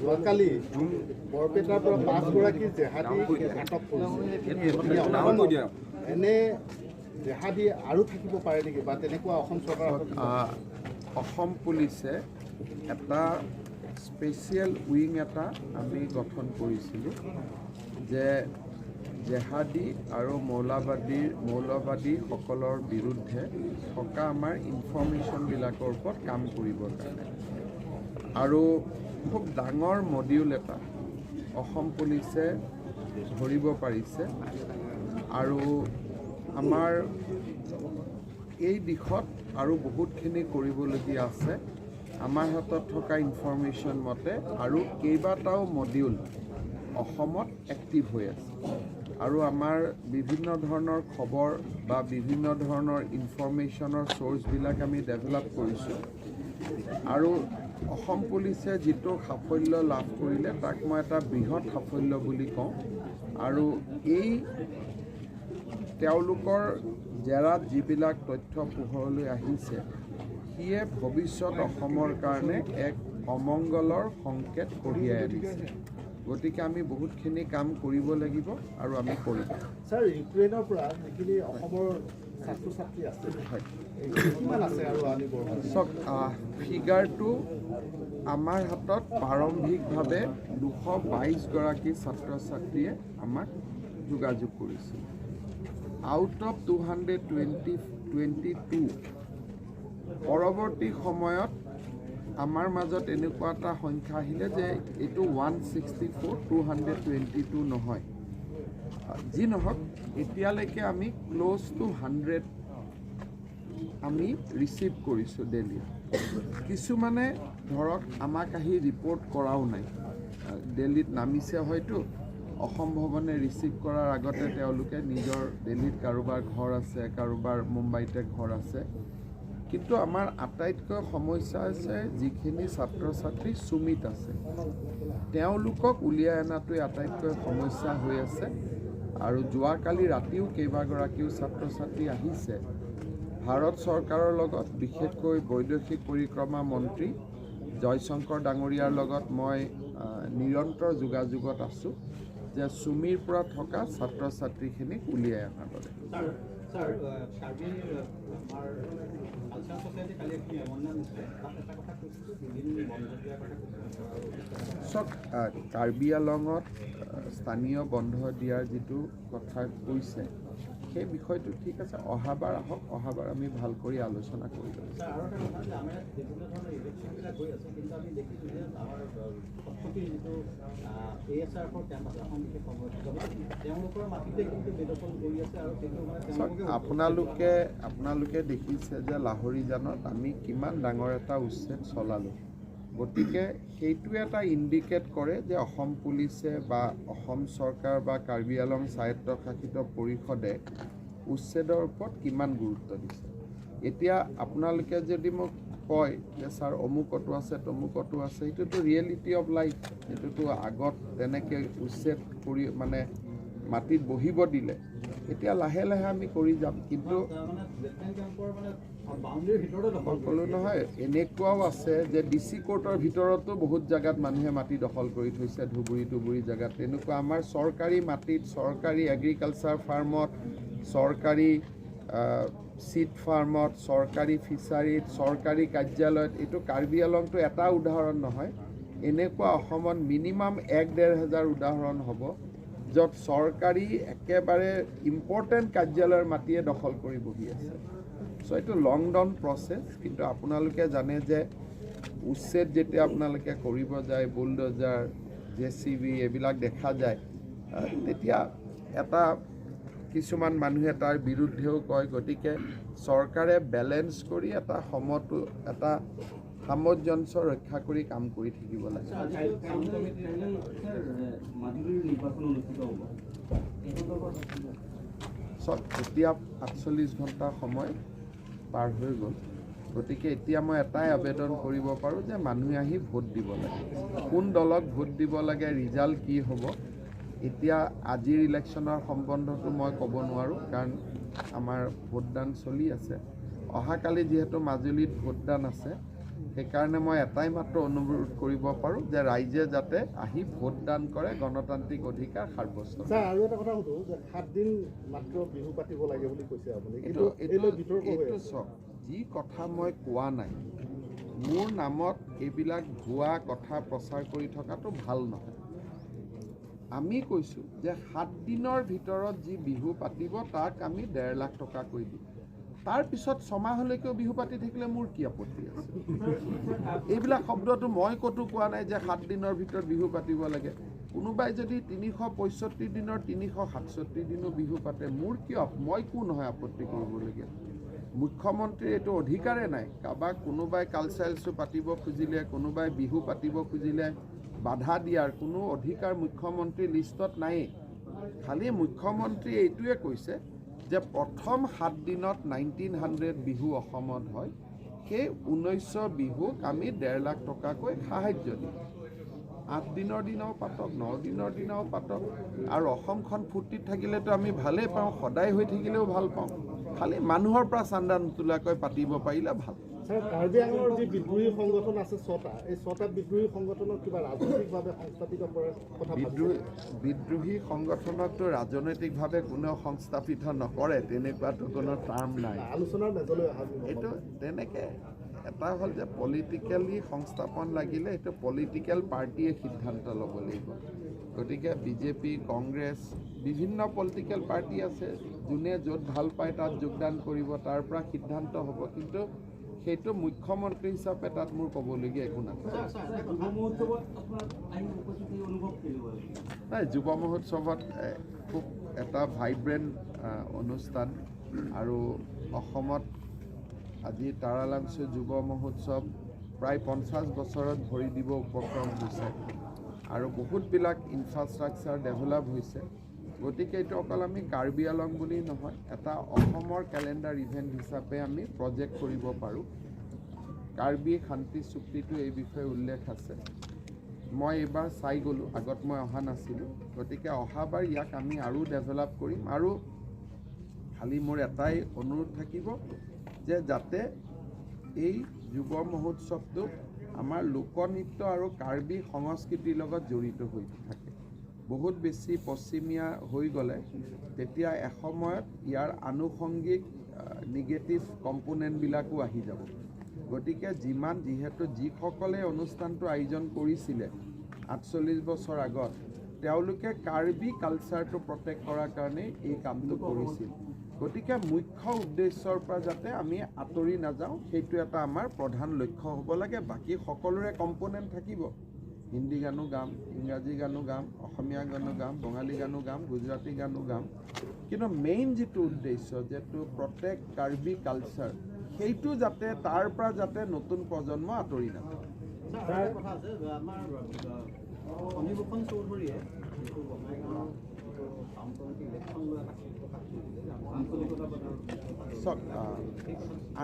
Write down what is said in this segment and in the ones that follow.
যোৱাকালি বৰপেটাৰ পৰা 5গৰাকী জেহাদী আটক কৰিছে। এনে জেহাদী আৰু থাকিব পাৰে নেকি বা তেনেকুৱা অসম চৰকাৰৰ অসম পুলিচে এটা স্পেচিয়েল উইং এটা আমি গঠন কৰিছিলোঁ যে জেহাদী আৰু মৌলবাদীসকলৰ বিৰুদ্ধে থকা আমাৰ ইনফৰ্মেশ্যনবিলাকৰ ওপৰত কাম কৰিবৰ কাৰণে আৰু খুব ডাঙৰ মডিউল এটা অসম পুলিচে ধৰিব পাৰিছে আৰু আমাৰ এই দিশত আৰু বহুতখিনি কৰিবলগীয়া আছে। আমাৰ হাতত থকা ইনফৰ্মেশ্যন মতে আৰু কেইবাটাও মডিউল অসমত এক্টিভ হৈ আছে আৰু আমাৰ বিভিন্ন ধৰণৰ খবৰ বা বিভিন্ন ধৰণৰ ইনফৰ্মেশ্যনৰ চ'ৰ্চবিলাক আমি ডেভেলপ কৰিছোঁ আৰু অসম পুলিচে যিটো সাফল্য লাভ কৰিলে তাক মই এটা বৃহৎ সাফল্য বুলি কওঁ আৰু এই তেওঁলোকৰ জেৰাত যিবিলাক তথ্য পোহৰলৈ আহিছে সিয়ে ভৱিষ্যত অসমৰ কাৰণে এক অমংগলৰ সংকেত কঢ়িয়াই আনিছে। গতিকে আমি বহুতখিনি কাম কৰিব লাগিব আৰু আমি কৰিম। ছাৰ, ইউক্ৰেইনৰ পৰা যিখিনি অসমৰ ছাত্ৰ ছাত্ৰী আছে কিমান আছে আৰু আনিব? চাওক, ফিগাৰটো আমাৰ হাতত প্ৰাৰম্ভিকভাৱে 222গৰাকী ছাত্ৰ ছাত্ৰীয়ে আমাক যোগাযোগ কৰিছিল। আউট অফ 222 পৰৱৰ্তী সময়ত আমাৰ মাজত এনেকুৱা এটা সংখ্যা আহিলে যে এইটো 164, 222 নহয়। যি নহওক, এতিয়ালৈকে আমি ক্ল'জ টু 100 আমি ৰিচিভ কৰিছোঁ দিল্লীত। কিছুমানে ধৰক আমাক আহি ৰিপৰ্ট কৰাও নাই, দিল্লীত নামিছে হয়তো, অসম ভৱনে ৰিচিভ কৰাৰ আগতে তেওঁলোকে নিজৰ দিল্লীত কাৰোবাৰ ঘৰ আছে, কাৰোবাৰ মুম্বাইতে ঘৰ আছে। কিন্তু আমাৰ আটাইতকৈ সমস্যা হৈছে যিখিনি ছাত্ৰ ছাত্ৰী সুমিত আছে তেওঁলোকক উলিয়াই অনাটোৱে আটাইতকৈ সমস্যা হৈ আছে। আৰু যোৱাকালি ৰাতিও কেইবাগৰাকীও ছাত্ৰ ছাত্ৰী আহিছে। ভাৰত চৰকাৰৰ লগত, বিশেষকৈ বৈদেশিক পৰিক্ৰমা মন্ত্ৰী জয়শংকৰ ডাঙৰীয়াৰ লগত মই নিৰন্তৰ যোগাযোগত আছোঁ যে সুমিৰ পৰা থকা ছাত্ৰ ছাত্ৰীখিনিক উলিয়াই অনাৰ বাবে। চাওক, কাৰ্বি আংলঙত স্থানীয় বন্ধ দিয়াৰ যিটো কথা কৈছে সেই বিষয়টো ঠিক আছে, অহাবাৰ আহক, অহাবাৰ আমি ভাল কৰি আলোচনা কৰি ল'ম। আপোনালোকে দেখিছে যে লাহৰীজানত আমি কিমান ডাঙৰ এটা উচ্ছেদ চলালোঁ। গতিকে সেইটোৱে এটা ইণ্ডিকেট কৰে যে অসম পুলিচে বা অসম চৰকাৰ বা কাৰ্বি আংলং স্বায়ত্তশাসিত পৰিষদে উচ্ছেদৰ ওপৰত কিমান গুৰুত্ব দিছে। এতিয়া আপোনালোকে যদি মোক কয় যে ছাৰ অমুকতো আছে তমুকতো আছে, সেইটোতো ৰিয়েলিটি অফ লাইফ। সেইটোতো আগত তেনেকৈ উচ্ছেদ কৰি মানে মাটিত বহিব দিলে, এতিয়া লাহে লাহে আমি কৰি যাম। কিন্তু ক'লো নহয়, এনেকুৱাও আছে যে DC কোৰ্টৰ ভিতৰতো বহুত জেগাত মানুহে মাটি দখল কৰি থৈছে, ধুবুৰী জেগাত। তেনেকুৱা আমাৰ চৰকাৰী মাটিত, চৰকাৰী এগ্ৰিকালচাৰ ফাৰ্মত, চৰকাৰী চিট ফাৰ্মত, চৰকাৰী ফিচাৰীত, চৰকাৰী কাৰ্যালয়ত, এইটো কাৰ্বি আংলংটো এটা উদাহৰণ নহয়। এনেকুৱা অসমত মিনিমাম 1-1.5 হাজাৰ উদাহৰণ হ'ব য'ত চৰকাৰী একেবাৰে ইম্পৰ্টেণ্ট কাৰ্যালয়ৰ মাটিয়ে দখল কৰি বহি আছে। চ' এইটো লং ডাউন প্ৰচেছ। কিন্তু আপোনালোকে জানে যে উচ্ছেদ যেতিয়া আপোনালোকে কৰিব যায়, বুলডোজাৰ, JCB এইবিলাক দেখা যায়, তেতিয়া এটা কিছুমান মানুহে তাৰ বিৰুদ্ধেও কয়। গতিকে চৰকাৰে বেলেঞ্চ কৰি এটা সামঞ্জস্য ৰক্ষা কৰি কাম কৰি থাকিব লাগে। চব এতিয়া 48 ঘণ্টা সময় পাৰ হৈ গ'ল। গতিকে এতিয়া মই এটাই আবেদন কৰিব পাৰোঁ যে মানুহে আহি ভোট দিব লাগে। কোন দলক ভোট দিব লাগে, ৰিজাল্ট কি হ'ব, এতিয়া আজিৰ ইলেকশ্যনৰ সম্বন্ধটো মই ক'ব নোৱাৰোঁ, কাৰণ আমাৰ ভোটদান চলি আছে। অহাকালি যিহেতু মাজুলীত ভোটদান আছে, সেইকাৰণে মই এটাই মাত্ৰ অনুৰোধ কৰিব পাৰোঁ যে ৰাইজে যাতে আহি ভোটদান কৰে, গণতান্ত্ৰিক অধিকাৰ সাব্যস্ত কৰে। ছাৰ আৰু এটা কথা সুধো যে 7 দিন মাত্ৰ বিহু পাতিব লাগে বুলি কৈছে আপুনি, এইটো চাওক, যি কথা মই কোৱা নাই, মোৰ নামত এইবিলাক ভুৱা কথা প্ৰচাৰ কৰি থকাটো ভাল নহয়। আমি কৈছোঁ যে 7 দিনৰ ভিতৰত যি বিহু পাতিব তাক আমি 1.5 লাখ টকা কৰি দিম। তাৰপিছত 6 মাহলৈকেও বিহু পাতি থাকিলে মোৰ কি আপত্তি আছে? এইবিলাক শব্দটো মই ক'তো কোৱা নাই যে 7 দিনৰ ভিতৰত বিহু পাতিব লাগে। কোনোবাই যদি 365 দিনৰ 367 দিনো বিহু পাতে, মোৰ কিয়, মই কোন হয় আপত্তি কৰিবলগীয়া? মুখ্যমন্ত্ৰীৰ এইটো অধিকাৰে নাই। কাৰোবাক কোনোবাই কালচাৰেল শ্ব' পাতিব খুজিলে, কোনোবাই বিহু পাতিব খুজিলে বাধা দিয়াৰ কোনো অধিকাৰ মুখ্যমন্ত্ৰীৰ লিষ্টত নায়েই। খালি মুখ্যমন্ত্ৰী এইটোৱে কৈছে যে প্ৰথম 7 দিনত 1900 বিহু অসমত হয়, সেই 1900 বিহুক আমি 1.5 লাখ টকাকৈ সাহাৰ্য দিম। 8 দিনৰ দিনাও পাতক, 9 দিনৰ দিনাও পাতক, আৰু অসমখন ফূৰ্তিত থাকিলেতো আমি ভালেই পাওঁ, সদায় হৈ থাকিলেও ভাল পাওঁ। খালি মানুহৰ পৰা চান্দা নোতোলাকৈ পাতিব পাৰিলে ভাল। ছাৰ, কাৰ্বি আংলঙৰ যি বিদ্ৰোহী সংগঠন আছে 6টা, এই 6টা বিদ্ৰোহী সংগঠনক কিবা ৰাজনৈতিকভাৱে সংস্থাপিত কৰাৰ কথা বিদ্ৰোহী সংগঠনকতো ৰাজনৈতিকভাৱে কোনেও সংস্থাপিত নকৰে, তেনেকুৱাতো কোনো টাৰ্ম নাই। আলোচনাৰ মেজলৈ অহা এইটো তেনেকৈ এটা হ'ল যে পলিটিকেলি সংস্থাপন লাগিলে এইটো পলিটিকেল পাৰ্টিয়ে সিদ্ধান্ত ল'ব লাগিব। গতিকে বিজেপি, কংগ্ৰেছ, বিভিন্ন পলিটিকেল পাৰ্টি আছে, যোনে য'ত ভাল পায় তাত যোগদান কৰিব, তাৰ পৰা সিদ্ধান্ত হ'ব। কিন্তু সেইটো মুখ্যমন্ত্ৰী হিচাপে তাত মোৰ ক'বলগীয়া একো নাথাকে। নাই, যুৱ মহোৎসৱত খুব এটা ভাইব্ৰেণ্ট অনুষ্ঠান, আৰু অসমত আজি তাৰালাংচু যুৱ মহোৎসৱ প্ৰায় 50 বছৰত ভৰি দিব উপক্ৰম হৈছে, আৰু বহুতবিলাক ইনফ্ৰাষ্ট্ৰাকচাৰ ডেভেলপ হৈছে। গতিকে এইটো অকল আমি কাৰ্বি আংলং বুলি নহয়, এটা অসমৰ কেলেণ্ডাৰ ইভেণ্ট হিচাপে আমি প্ৰজেক্ট কৰিব পাৰোঁ। কাৰ্বি শান্তি চুক্তিটো এই বিষয়ে উল্লেখ আছে। মই এইবাৰ চাই গ'লোঁ, আগত মই অহা নাছিলোঁ। গতিকে অহাবাৰ ইয়াক আমি আৰু ডেভেলপ কৰিম, আৰু খালি মোৰ এটাই অনুৰোধ থাকিব যে যাতে এই যুৱ মহোৎসৱটো আমাৰ লোকনৃত্য আৰু কাৰ্বি সংস্কৃতিৰ লগত জড়িত হৈ থাকে। বহুত বেছি পশ্চিমীয়া হৈ গ'লে তেতিয়া এসময়ত ইয়াৰ আনুষংগিক নিগেটিভ কম্পোনেণ্টবিলাকো আহি যাব। গতিকে যিহেতু যিসকলে অনুষ্ঠানটো আয়োজন কৰিছিলে 48 বছৰ আগত, তেওঁলোকে কাৰ্বি কালচাৰটো প্ৰটেক্ট কৰাৰ কাৰণে এই কামটো কৰিছিল। গতিকে মুখ্য উদ্দেশ্যৰ পৰা যাতে আমি আঁতৰি নাযাওঁ, সেইটো এটা আমাৰ প্ৰধান লক্ষ্য হ'ব লাগে। বাকী সকলোৰে কম্পোনেণ্ট থাকিব, হিন্দী গানো গাম, ইংৰাজী গানো গাম, অসমীয়া গানো গাম, বঙালী গানো গাম, গুজৰাটী গানো গাম, কিন্তু মেইন যিটো উদ্দেশ্য যিটো প্ৰটেক্ট কাৰ্বি কালচাৰ, সেইটো যাতে তাৰ পৰা যাতে নতুন প্ৰজন্ম আঁতৰি নাযায়। চাওক,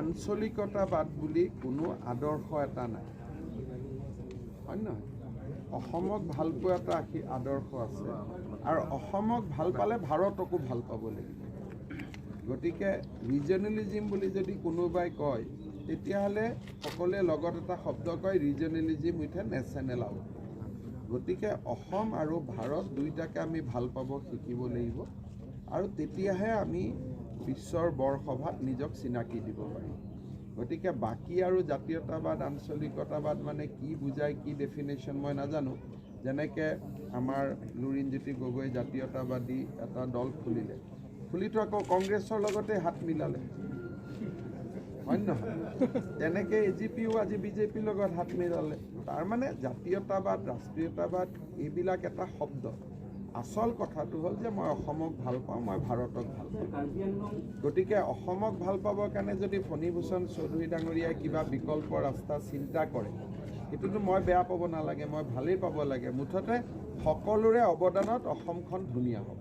আঞ্চলিকতাবাদ বুলি কোনো আদৰ্শ এটা নাই, হয় নহয়? অসমক ভাল পোৱা এটা আদৰ্শ আছে, আৰু অসমক ভাল পালে ভাৰতকো ভাল পাব লাগিব। গতিকে ৰিজনেলিজিম বুলি যদি কোনোবাই কয়, তেতিয়াহ'লে সকলোৱে লগত এটা শব্দ কয়, ৰিজনেলিজিম উইথ এ নেশ্যনেল আউট। গতিকে অসম আৰু ভাৰত দুয়োটাকে আমি ভাল পাব শিকিব লাগিব, আৰু তেতিয়াহে আমি বিশ্বৰ বৰসভাত নিজক চিনাকি দিব পাৰিম। গতিকে বাকী আৰু জাতীয়তাবাদ, আঞ্চলিকতাবাদ মানে কি বুজায়, কি ডেফিনেশ্যন মই নাজানো। যেনেকৈ আমাৰ লুৰিণজ্যোতি গগৈ জাতীয়তাবাদী এটা দল খুলিতো আকৌ কংগ্ৰেছৰ লগতে হাত মিলালে, হয় নহয়? তেনেকৈ AGPও আজি বিজেপিৰ লগত হাত মিলালে। তাৰমানে জাতীয়তাবাদ, ৰাষ্ট্ৰীয়তাবাদ এইবিলাক এটা শব্দ। আচল কথাটো হ'ল যে মই অসমক ভাল পাওঁ, মই ভাৰতক ভাল পাওঁ। গতিকে অসমক ভাল পাবৰ কাৰণে যদি ফণীভূষণ চৌধুৰী ডাঙৰীয়াই কিবা বিকল্প ৰাস্তা চিন্তা কৰে, সেইটোতো মই বেয়া পাব নালাগে, মই ভালেই পাব লাগে। মুঠতে সকলোৰে অৱদানত অসমখন ধুনীয়া হ'ব।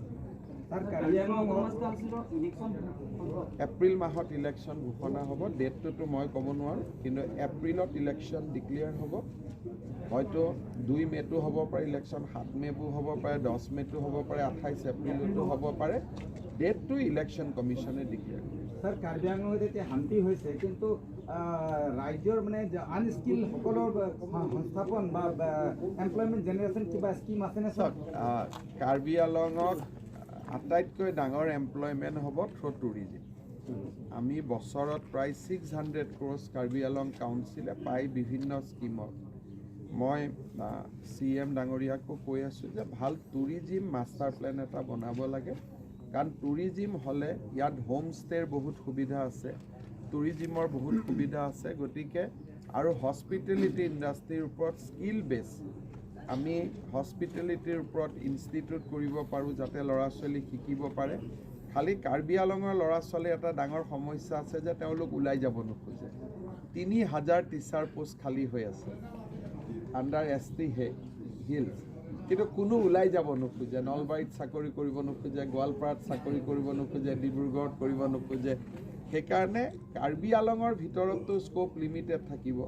এপ্ৰিল মাহত ইলেকশ্যন ঘোষণা হ'ব, ডেটটোতো মই ক'ব নোৱাৰোঁ, কিন্তু এপ্ৰিলত ইলেকশ্যন ডিক্লেয়াৰ হ'ব। হয়তো 2 মে'টো হ'ব পাৰে ইলেকশ্যন, 7 মে'টো হ'ব পাৰে, 10 মে'টো হ'ব পাৰে, 28 এপ্ৰিলতো হ'ব পাৰে। ডেটটো ইলেকশ্যন কমিশ্যনে ডিক্লেয়াৰ কৰিব। স্যাৰ কাৰ্বি আংলঙত এতিয়া শান্তি হৈছে কিন্তু ৰাজ্যৰ মানে আনস্কিল সকলৰ সংস্থাপন বা এমপ্লয়মেণ্ট জেনেৰেশ্যন কিবা স্কিম আছেনে স্যাৰ? কাৰ্বি আংলঙত আটাইতকৈ ডাঙৰ এমপ্লয়মেণ্ট হ'ব থ্ৰু টুৰিজিম। আমি বছৰত প্ৰায় 600 crores কাৰ্বি আংলং কাউন্সিলে পায় বিভিন্ন স্কিমত। মই CM ডাঙৰীয়াকো কৈ আছোঁ যে ভাল টুৰিজিম মাষ্টাৰ প্লেন এটা বনাব লাগে, কাৰণ টুৰিজিম হ'লে ইয়াত হোম ষ্টেৰ বহুত সুবিধা আছে, টুৰিজিমৰ বহুত সুবিধা আছে। গতিকে আৰু হস্পিটেলিটি ইণ্ডাষ্ট্ৰীৰ ওপৰত স্কিল বেছ আমি হস্পিটেলিটিৰ ওপৰত ইনষ্টিটিউট কৰিব পাৰোঁ যাতে ল'ৰা ছোৱালী শিকিব পাৰে। খালি কাৰ্বি আংলঙৰ ল'ৰা ছোৱালীৰ এটা ডাঙৰ সমস্যা আছে যে তেওঁলোক ওলাই যাব নোখোজে। 3000 টিচাৰ পোষ্ট খালী হৈ আছে আণ্ডাৰ ST হিলছ, কিন্তু কোনো ওলাই যাব নোখোজে। নলবাৰীত চাকৰি কৰিব নোখোজে, গোৱালপাৰাত চাকৰি কৰিব নোখোজে, ডিব্ৰুগড়ত কৰিব নোখোজে। সেইকাৰণে কাৰ্বি আংলঙৰ ভিতৰতো স্ক'প লিমিটেড থাকিব।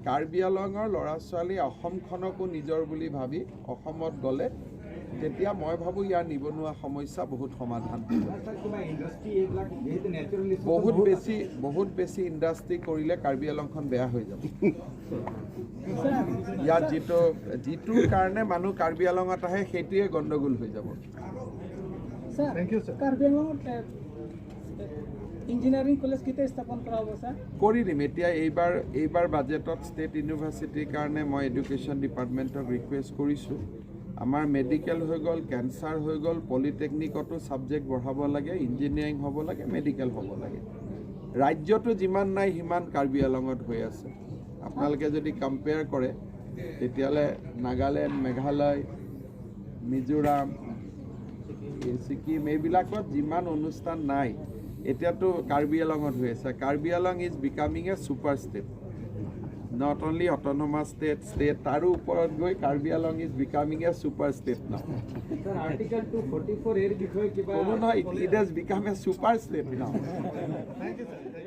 কাৰ্বি আংলঙৰ ল'ৰা ছোৱালী অসমখনকো নিজৰ বুলি ভাবি অসমত গ'লে তেতিয়া মই ভাবোঁ ইয়াৰ নিবনুৱা সমস্যা বহুত সমাধান হ'ব। বহুত বেছি ইণ্ডাষ্ট্ৰী কৰিলে কাৰ্বি আংলংখন বেয়া হৈ যাব। ইয়াত যিটোৰ কাৰণে মানুহ কাৰ্বি আংলঙত আহে সেইটোৱে গণ্ডগোল হৈ যাব। কাৰ্বি আংলঙত ইঞ্জিনিয়াৰিং কলেজ কেতিয়া স্থাপন কৰা হ'ব স্যাৰ? কৰি দিম। এতিয়া এইবাৰ বাজেটত ষ্টেট ইউনিভাৰ্চিটিৰ কাৰণে মই এডুকেশ্যন ডিপাৰ্টমেণ্টক ৰিকুৱেষ্ট কৰিছোঁ। আমাৰ মেডিকেল হৈ গ'ল, কেঞ্চাৰ হৈ গ'ল, পলিটেকনিকতো ছাবজেক্ট বঢ়াব লাগে, ইঞ্জিনিয়াৰিং হ'ব লাগে, মেডিকেল হ'ব লাগে। ৰাজ্যটো যিমান নাই সিমান কাৰ্বি আংলঙত হৈ আছে। আপোনালোকে যদি কম্পেয়াৰ কৰে তেতিয়াহ'লে নাগালেণ্ড, মেঘালয়, মিজোৰাম, ছিকিম এইবিলাকত যিমান অনুষ্ঠান নাই এতিয়াতো কাৰ্বি আংলঙত হৈ আছে। Karbi Anglong is becoming A super state, not only autonomous state তাৰো ওপৰত গৈ Karbi Anglong is becoming A super state নাও। আৰ্টিকেল 244 এৰ বিষয়ে কিবা নহয়, it has become a super state নাও। Thank you, sir.